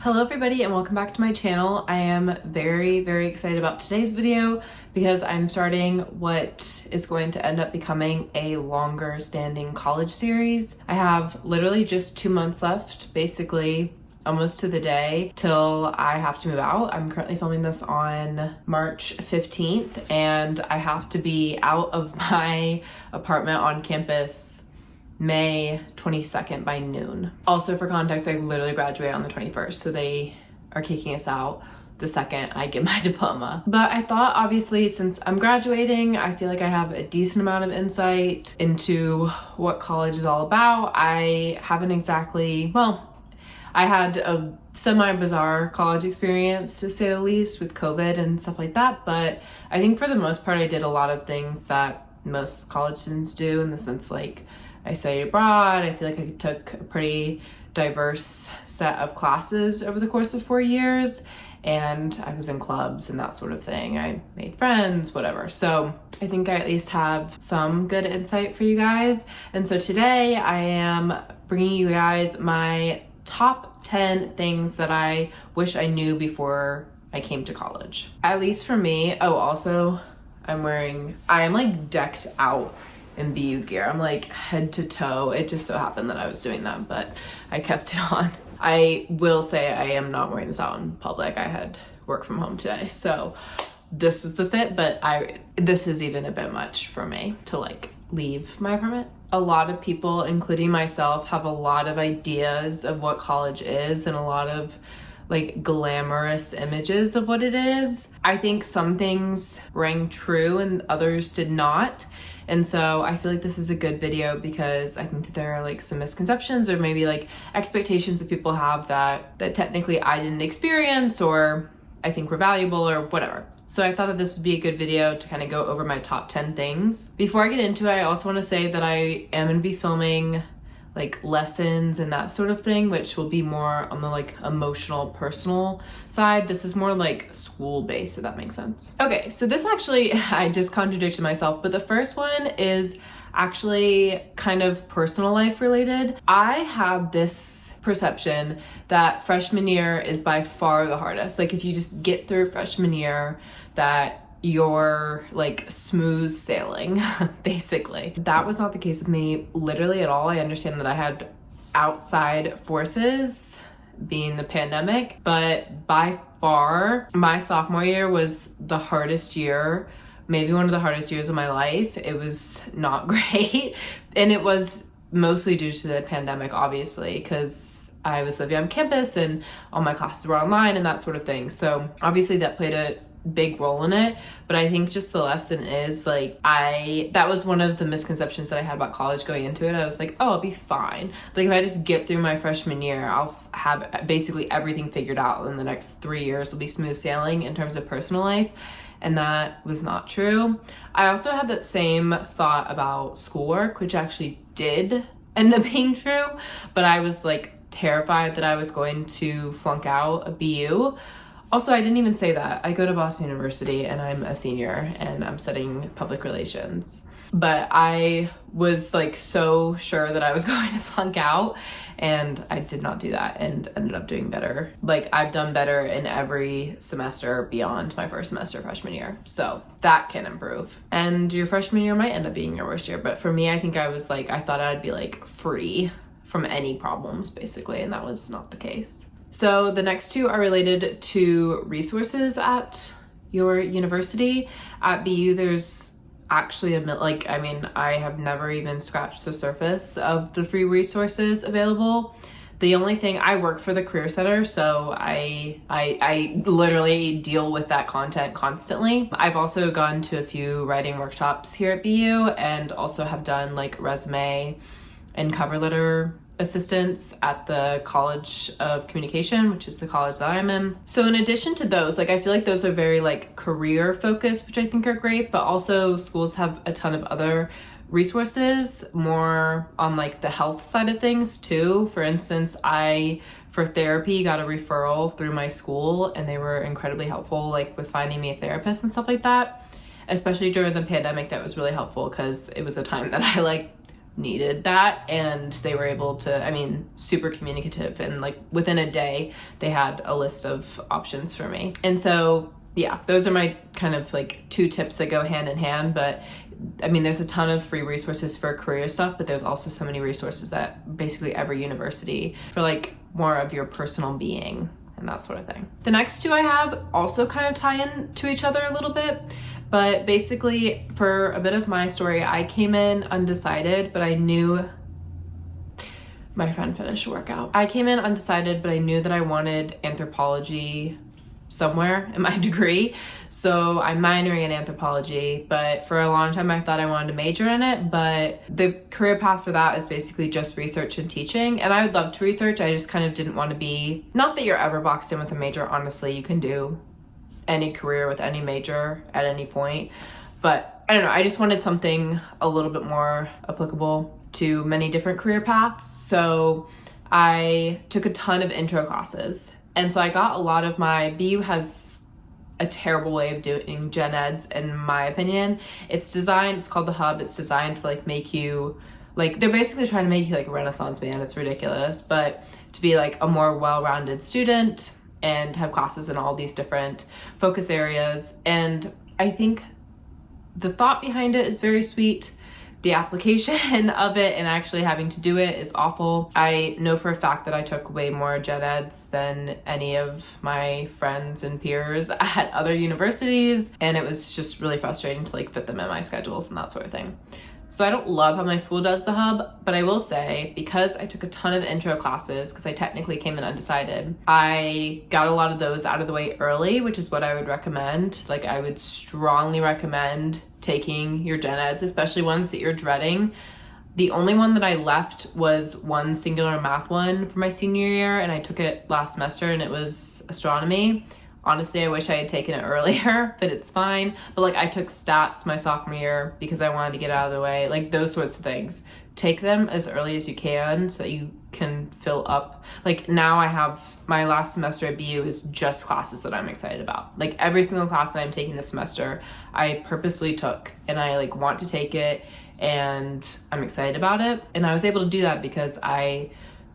Hello everybody and welcome back to my channel. I am very excited about today's video because I'm starting what is going to end up becoming a longer standing college series. I have literally just 2 months left, basically almost to the day till I have to move out. I'm currently filming this on March 15th and I have to be out of my apartment on campus May 22nd by noon. Also for context, I literally graduate on the 21st, so they are kicking us out the second I get my diploma. But I thought obviously since I'm graduating, I feel like I have a decent amount of insight into what college is all about. I haven't exactly, well, I had a semi-bizarre college experience to say the least with COVID and stuff like that, but I think for the most part I did a lot of things that most college students do, in the sense like I studied abroad. I feel like I took a pretty diverse set of classes over the course of 4 years, and I was in clubs and that sort of thing. I made friends, whatever. So I think I at least have some good insight for you guys. And so today I am bringing you guys my top 10 things that I wish I knew before I came to college. At least for me. Oh, also I am like decked out in BU gear. I'm like head to toe. It just so happened that I was doing that, but I kept it on. I will say I am not wearing this out in public. I had work from home today, so this was the fit, but this is even a bit much for me to like leave my apartment. A lot of people, including myself, have a lot of ideas of what college is and a lot of like glamorous images of what it is. I think some things rang true and others did not. And so I feel like this is a good video because I think that there are like some misconceptions or maybe like expectations that people have that technically I didn't experience or I think were valuable or whatever. So I thought that this would be a good video to kind of go over my top 10 things. Before I get into it, I also want to say that I am going to be filming like lessons and that sort of thing, which will be more on the like emotional, personal side. This is more like school based, if that makes sense. Okay, so this actually, I just contradicted myself, but the first one is actually kind of personal life related. I have this perception that freshman year is by far the hardest. Like if you just get through freshman year, that you're like smooth sailing, basically. That was not the case with me literally at all. I understand that I had outside forces, being the pandemic, but by far my sophomore year was the hardest year, maybe one of the hardest years of my life. It was not great, and it was mostly due to the pandemic, obviously, because I was living on campus and all my classes were online and that sort of thing. So obviously that played a big role in it, but I think just the lesson is like that was one of the misconceptions that I had about college going into it. I was like, oh, I'll be fine. Like if I just get through my freshman year, I'll have basically everything figured out, and the next 3 years will be smooth sailing in terms of personal life. And that was not true. I also had that same thought about schoolwork, which actually did end up being true, but I was like terrified that I was going to flunk out a BU. Also, I didn't even say that. I go to Boston University and I'm a senior and I'm studying public relations. But I was like so sure that I was going to flunk out, and I did not do that and ended up doing better. Like I've done better in every semester beyond my first semester freshman year. So that can improve. And your freshman year might end up being your worst year. But for me, I think I thought I'd be like free from any problems basically, and that was not the case. So the next two are related to resources at your university. At BU, there's actually I have never even scratched the surface of the free resources available. The only thing, I work for the Career Center, so I literally deal with that content constantly. I've also gone to a few writing workshops here at BU and also have done like resume and cover letter assistants at the College of Communication, which is the college that I'm in. So in addition to those, like I feel like those are very like career focused, which I think are great, but also schools have a ton of other resources more on like the health side of things too. For instance, for therapy got a referral through my school, and they were incredibly helpful like with finding me a therapist and stuff like that. Especially during the pandemic, that was really helpful because it was a time that I like needed that, and they were able to, I mean, super communicative, and like within a day they had a list of options for me. And so yeah, those are my kind of like 2 tips that go hand in hand. But I mean, there's a ton of free resources for career stuff, but there's also so many resources at basically every university for like more of your personal being and that sort of thing. The next 2 I have also kind of tie in to each other a little bit. But basically, for a bit of my story, I came in undecided, but I knew my friend finished a workout. I came in undecided, but I knew that I wanted anthropology somewhere in my degree. So I'm minoring in anthropology, but for a long time I thought I wanted to major in it. But the career path for that is basically just research and teaching. And I would love to research. I just kind of didn't want to be, not that you're ever boxed in with a major. Honestly, you can do any career with any major at any point, but I don't know, I just wanted something a little bit more applicable to many different career paths. So I took a ton of intro classes, and so I got a lot of my BU has a terrible way of doing gen eds, in my opinion. It's called the Hub. It's designed to like make you, like, they're basically trying to make you like a Renaissance man. It's ridiculous, but to be like a more well-rounded student and have classes in all these different focus areas. And I think the thought behind it is very sweet. The application of it and actually having to do it is awful. I know for a fact that I took way more gen eds than any of my friends and peers at other universities, and it was just really frustrating to like fit them in my schedules and that sort of thing. So I don't love how my school does the Hub, but I will say, because I took a ton of intro classes, because I technically came in undecided, I got a lot of those out of the way early, which is what I would recommend. Like, I would strongly recommend taking your gen eds, especially ones that you're dreading. The only one that I left was one singular math one for my senior year, and I took it last semester, and it was astronomy. Honestly, I wish I had taken it earlier, but it's fine. But like, I took stats my sophomore year because I wanted to get out of the way, like those sorts of things. Take them as early as you can so that you can fill up. Like, now I have my last semester at BU is just classes that I'm excited about. Like, every single class that I'm taking this semester, I purposely took, and I like want to take it, and I'm excited about it. And I was able to do that because I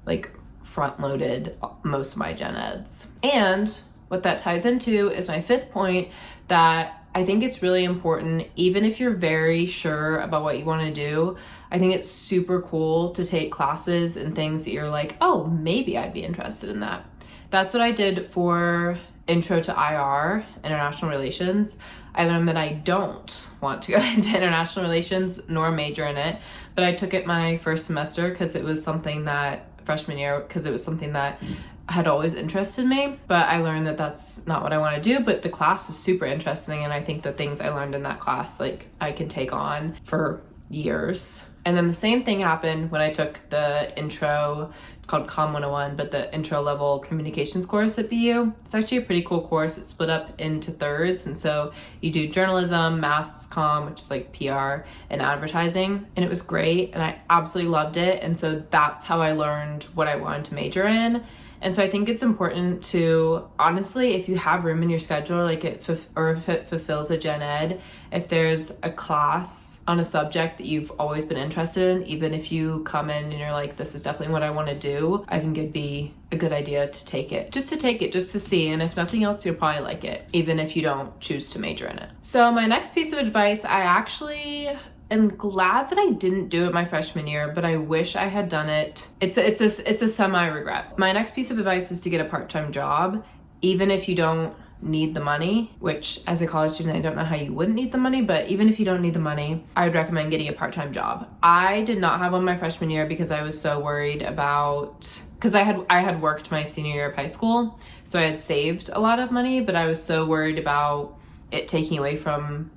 like front loaded most of my gen eds. And what that ties into is my 5th point, that I think it's really important, even if you're very sure about what you want to do, I think it's super cool to take classes and things that you're like, oh, maybe I'd be interested in that. That's what I did for Intro to IR, International Relations. I learned that I don't want to go into international relations nor major in it, but I took it my first semester because it was something that, freshman year, because it was something that had always interested me. But I learned that that's not what I want to do, but the class was super interesting, and I think the things I learned in that class, like, I can take on for years. And then the same thing happened when I took the intro, it's called Com 101, but the intro level communications course at BU. It's actually a pretty cool course. It's split up into thirds, and so you do journalism, mass comm, which is like PR, and advertising, and it was great, and I absolutely loved it. And so that's how I learned what I wanted to major in. And so I think it's important to, honestly, if you have room in your schedule, like if it fulfills a gen ed, if there's a class on a subject that you've always been interested in, even if you come in and you're like, this is definitely what I want to do, I think it'd be a good idea to take it. Just to see, and if nothing else, you'll probably like it, even if you don't choose to major in it. So my next piece of advice, I actually am glad that I didn't do it my freshman year, but I wish I had done it. It's a semi-regret. My next piece of advice is to get a part-time job, even if you don't need the money, which as a college student, I don't know how you wouldn't need the money, but even if you don't need the money, I would recommend getting a part-time job. I did not have one my freshman year because I was so worried about, because I had worked my senior year of high school, so I had saved a lot of money, but I was so worried about it taking away from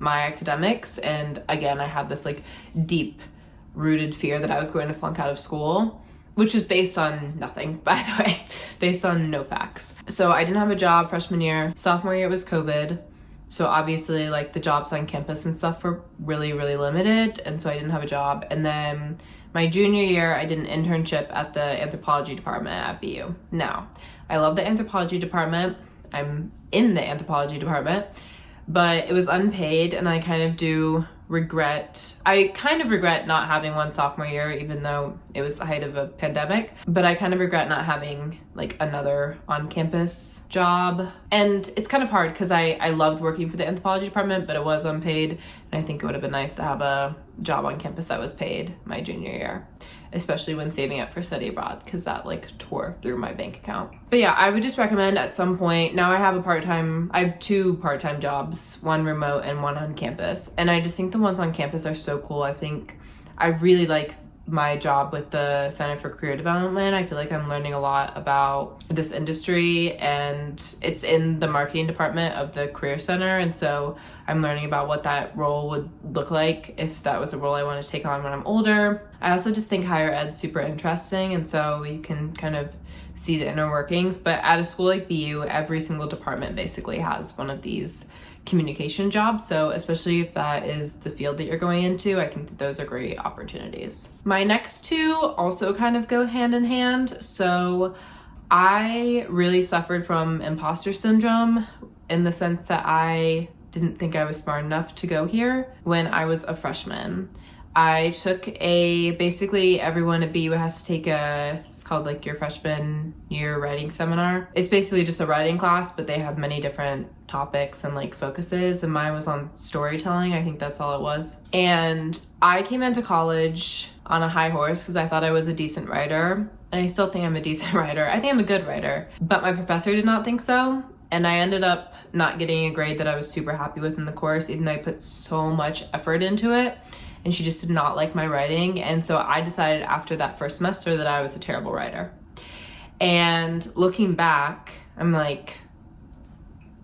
my academics. And again, I had this like deep rooted fear that I was going to flunk out of school, which was based on nothing, by the way, based on no facts. So I didn't have a job freshman year. Sophomore year was COVID. So obviously like the jobs on campus and stuff were really, really limited. And so I didn't have a job. And then my junior year, I did an internship at the anthropology department at BU. Now, I love the anthropology department. I'm in the anthropology department, but it was unpaid, and I kind of do I kind of regret not having one sophomore year, even though it was the height of a pandemic, but I kind of regret not having like another on-campus job. And it's kind of hard because I loved working for the anthropology department, but it was unpaid. And I think it would have been nice to have a job on campus that was paid my junior year, especially when saving up for study abroad, because that like tore through my bank account. But yeah, I would just recommend at some point, now I have 2 part-time jobs, one remote and one on campus. And I just think the ones on campus are so cool. I really like my job with the Center for Career Development. I feel like I'm learning a lot about this industry, and it's in the marketing department of the Career Center. And so I'm learning about what that role would look like if that was a role I want to take on when I'm older. I also just think higher ed's super interesting, and so you can kind of see the inner workings. But at a school like BU, every single department basically has one of these communication jobs. So especially if that is the field that you're going into, I think that those are great opportunities. My next 2 also kind of go hand in hand. So I really suffered from imposter syndrome in the sense that I didn't think I was smart enough to go here when I was a freshman. I took basically everyone at BU has to take it's called like your freshman year writing seminar. It's basically just a writing class, but they have many different topics and like focuses, and mine was on storytelling. I think that's all it was. And I came into college on a high horse because I thought I was a decent writer, and I still think I'm a decent writer. I think I'm a good writer, but my professor did not think so. And I ended up not getting a grade that I was super happy with in the course, even though I put so much effort into it. And she just did not like my writing. And so I decided after that first semester that I was a terrible writer. And looking back, I'm like,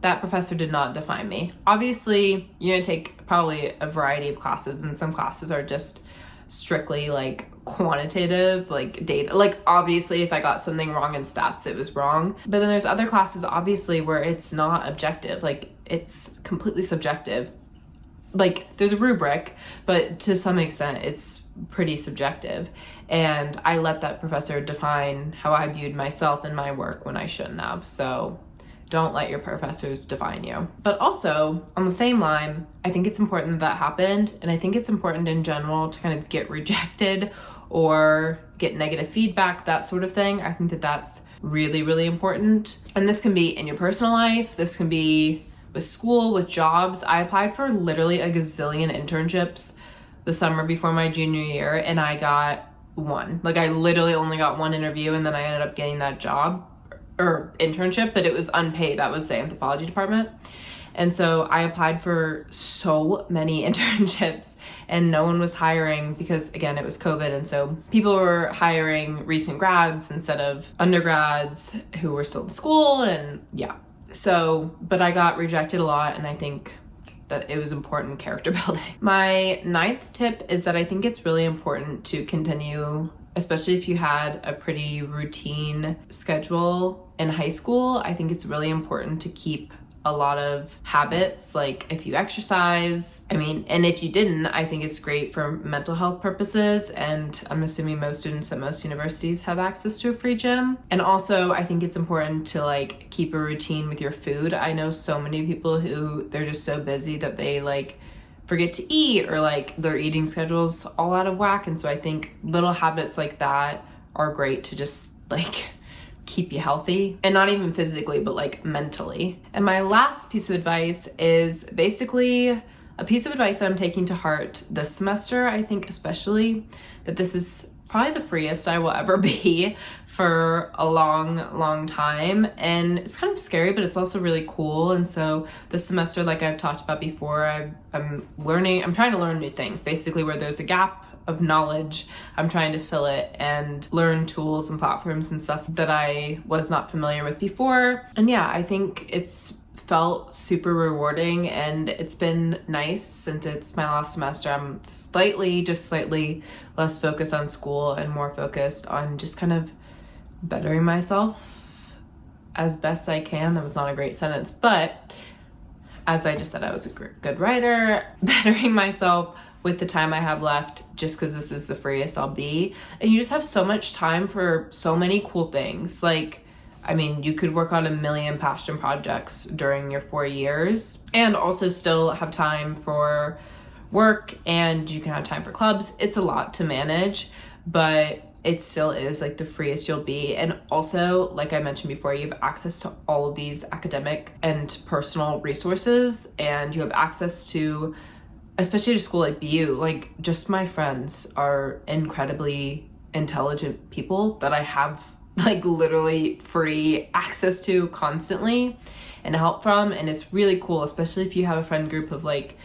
that professor did not define me. Obviously, you're gonna take probably a variety of classes, and some classes are just strictly like quantitative, like data. Like obviously if I got something wrong in stats, it was wrong. But then there's other classes obviously where it's not objective, like it's completely subjective. Like there's a rubric, but to some extent it's pretty subjective. And I let that professor define how I viewed myself and my work when I shouldn't have. So don't let your professors define you. But also on the same line, I think it's important that happened. And I think it's important in general to kind of get rejected or get negative feedback, that sort of thing. I think that that's really, really important. And this can be in your personal life. This can be with school, with jobs. I applied for literally a gazillion internships the summer before my junior year, and I got one. Like I literally only got one interview, and then I ended up getting that job or internship, but it was unpaid. That was the anthropology department. And so I applied for so many internships, and no one was hiring because again, it was COVID. And so people were hiring recent grads instead of undergrads who were still in school. And yeah, so, but I got rejected a lot, and I think that it was important character building. My 9th tip is that I think it's really important to continue, especially if you had a pretty routine schedule in high school. I think it's really important to keep a lot of habits, like if you exercise, and if you didn't, I think it's great for mental health purposes. And I'm assuming most students at most universities have access to a free gym. And also I think it's important to like keep a routine with your food. I know so many people who they're just so busy that they like forget to eat, or like their eating schedule's all out of whack. And so I think little habits like that are great to just like keep you healthy, and not even physically, but like mentally. And my last piece of advice is basically a piece of advice that I'm taking to heart this semester. I think especially that this is probably the freest I will ever be for a long, long time. And it's kind of scary, but it's also really cool. And so this semester, like I've talked about before, I'm trying to learn new things. Basically where there's a gap of knowledge, I'm trying to fill it and learn tools and platforms and stuff that I was not familiar with before. And yeah, I think it's felt super rewarding, and it's been nice since it's my last semester. I'm just slightly less focused on school and more focused on just kind of bettering myself as best I can. That was not a great sentence, but as I just said, I was a good writer, bettering myself with the time I have left, just because this is the freest I'll be. And you just have so much time for so many cool things. Like, you could work on a million passion projects during your 4 years and also still have time for work and you can have time for clubs. It's a lot to manage, but it still is like the freest you'll be. And also, like I mentioned before, you have access to all of these academic and personal resources, and you have access to, especially to school like BU, like just my friends are incredibly intelligent people that I have like literally free access to constantly and help from. And it's really cool, especially if you have a friend group of like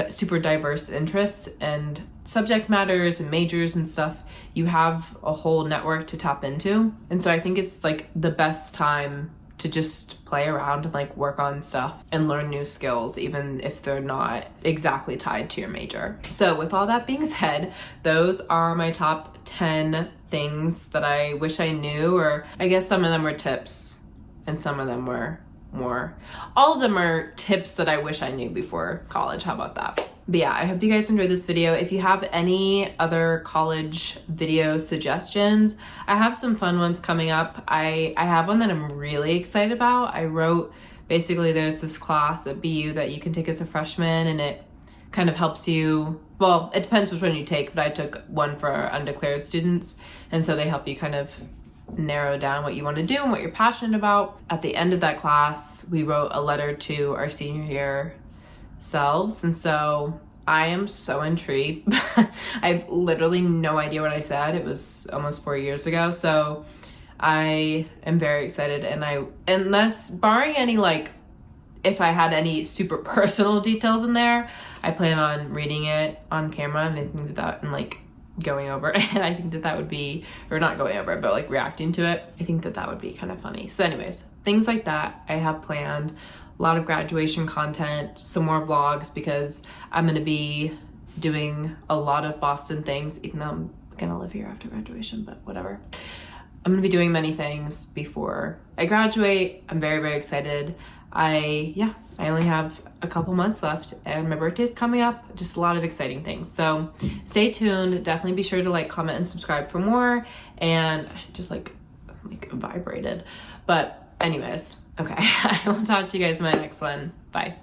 super diverse interests and subject matters and majors and stuff. You have a whole network to tap into. And so I think it's like the best time to just play around and like work on stuff and learn new skills, even if they're not exactly tied to your major. So with all that being said, those are my top 10 things that I wish I knew, or I guess some of them were tips and some of them were more. All of them are tips that I wish I knew before college. How about that? But yeah, I hope you guys enjoyed this video. If you have any other college video suggestions, I have some fun ones coming up. I have one that I'm really excited about. I wrote, basically there's this class at BU that you can take as a freshman, and it kind of helps you, well, it depends which one you take, but I took one for our undeclared students, and so they help you kind of narrow down what you want to do and what you're passionate about. At the end of that class, we wrote a letter to our senior year selves, and so I am so intrigued. I have literally no idea what I said. It was almost 4 years ago, so I am very excited. And unless barring any, like, if I had any super personal details in there, I plan on reading it on camera, and I think that and like going over it. And I think that would be, or not going over it, but like reacting to it. I think that would be kind of funny. So anyways, things like that I have planned. A lot of graduation content, some more vlogs, because I'm gonna be doing a lot of Boston things, even though I'm gonna live here after graduation, but whatever. I'm gonna be doing many things before I graduate. I'm very, very excited. I only have a couple months left and my birthday's coming up. Just a lot of exciting things. So stay tuned. Definitely be sure to like, comment, and subscribe for more. And just like vibrated. But anyways, okay. I will talk to you guys in my next one. Bye.